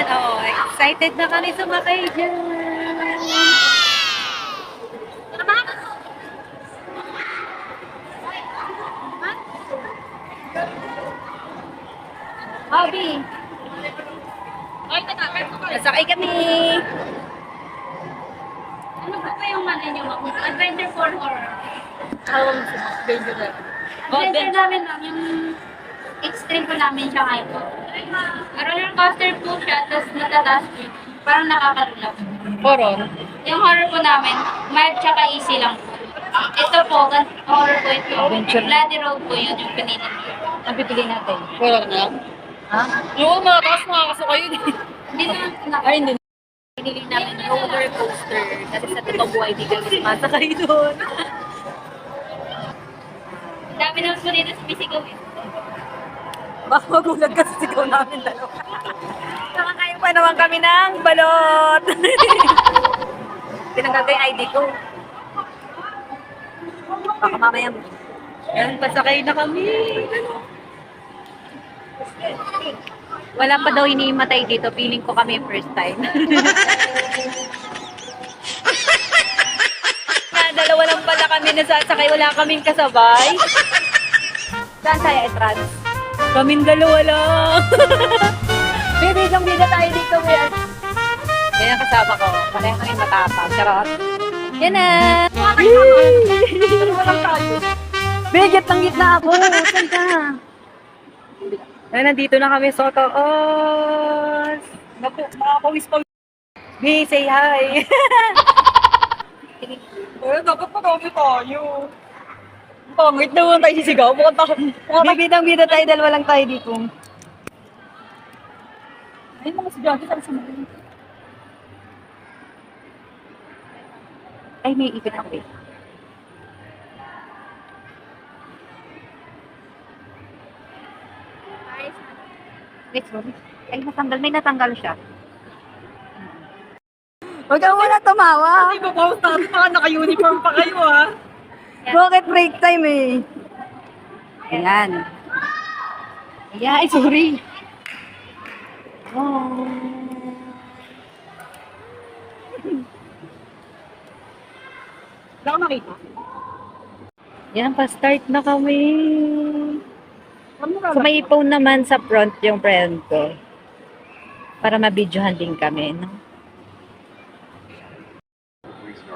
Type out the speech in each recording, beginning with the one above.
Ayan, oh, excited na kami sumakay dyan. Bobby. Nasakay kami. Ano ba pa yung ano nyo? Adventure for horror. Adventure namin lang, yung extreme po namin siya ngayon. Roller coaster po siya, tapos natataas po. Parang nakakarulap. Horror. Yung horror po namin, mild tsaka easy lang po. Ito po, horror po ito. Adventure. Bloody Road po yun, yung pinili niyo. Ang pipili natin. Horror na lang? Ha? Oo, mataas makakaso kayo. Hindi naman po Ay, hindi. Pinili namin roller coaster kasi sa totoong buhay di kami sumasakay doon. Dami naman po dito sa Bisigaw. Baka magulag kasi sigaw namin dalawa. Nakakain pa naman kami ng balot. Tinanggal ko yung ID ko. Baka mamaya mo. Yan, pasakay na kami. Wala pa daw iniimatay dito. Feeling ko kami first time. Dalawa lang pala kami nasasakay. Wala kaming kasabay. Saan tayo i-trans? Kaming dalawa lang. Bibigyan bida tayo dito. Yan ang kasama ko. Pareha kami matapang. Charot. Yan na. Dalawa lang tayo. Bigit ng gitna ako. Saan ka? Ay, nandito na kami sa Otoos. Naku, makakawis pa. Hey, say hi. Dapat marami tayo. Pangit naman tayo sisigaw. Bibidang-bida tayo, dalawa lang tayo dito. Ayun mga estudyante sa sumunod. Ay, may ipit ako eh. Wait, sorry. Ay, natanggal. May natanggal siya. Huwag ka muna tumawa. Kasi babawas natin mga naka-uniform pa kayo ha. Bakit break time eh? Ayan. Ayan, ay sorry. Oh. Wala ka makita. Yan, pa-start na kami. Ano So, may phone naman sa front yung friend ko. Para mabidyohan din kami, no?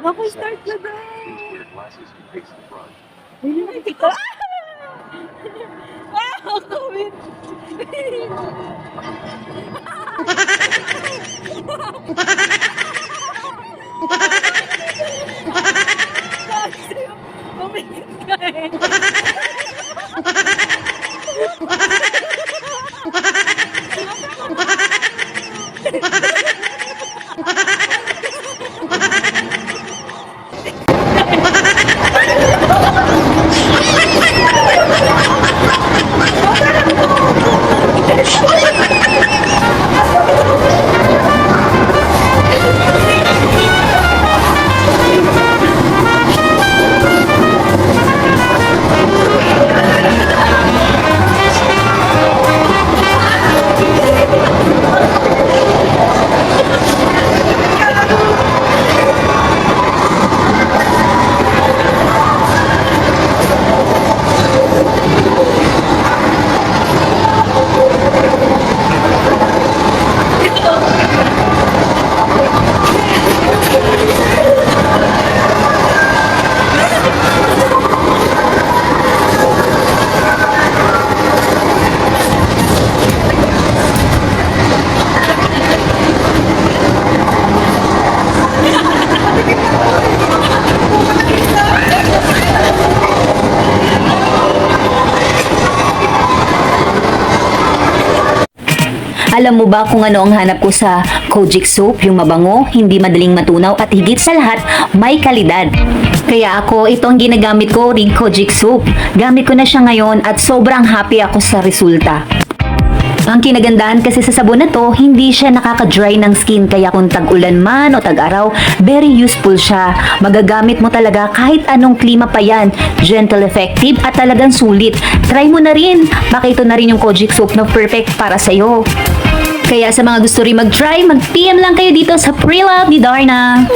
Ako, start na ba? Ay, dito. Wow, COVID! Alam mo ba kung ano ang hanap ko sa Kojic soap? Yung mabango, hindi madaling matunaw at higit sa lahat, may kalidad. Kaya ako, ito ang ginagamit ko, ring Kojic soap. Gamit ko na siya ngayon at sobrang happy ako sa resulta. Ang kinagandahan kasi sa sabon na to, hindi siya nakaka-dry ng skin kaya kung tag-ulan man o tag-araw, very useful siya. Magagamit mo talaga kahit anong klima pa yan. Gentle, effective at talagang sulit. Try mo na rin. Baka ito na rin yung Kojic soap na perfect para sa'yo. Kaya sa mga gusto rin mag-try, mag-PM lang kayo dito sa Pre-Love ni Darna.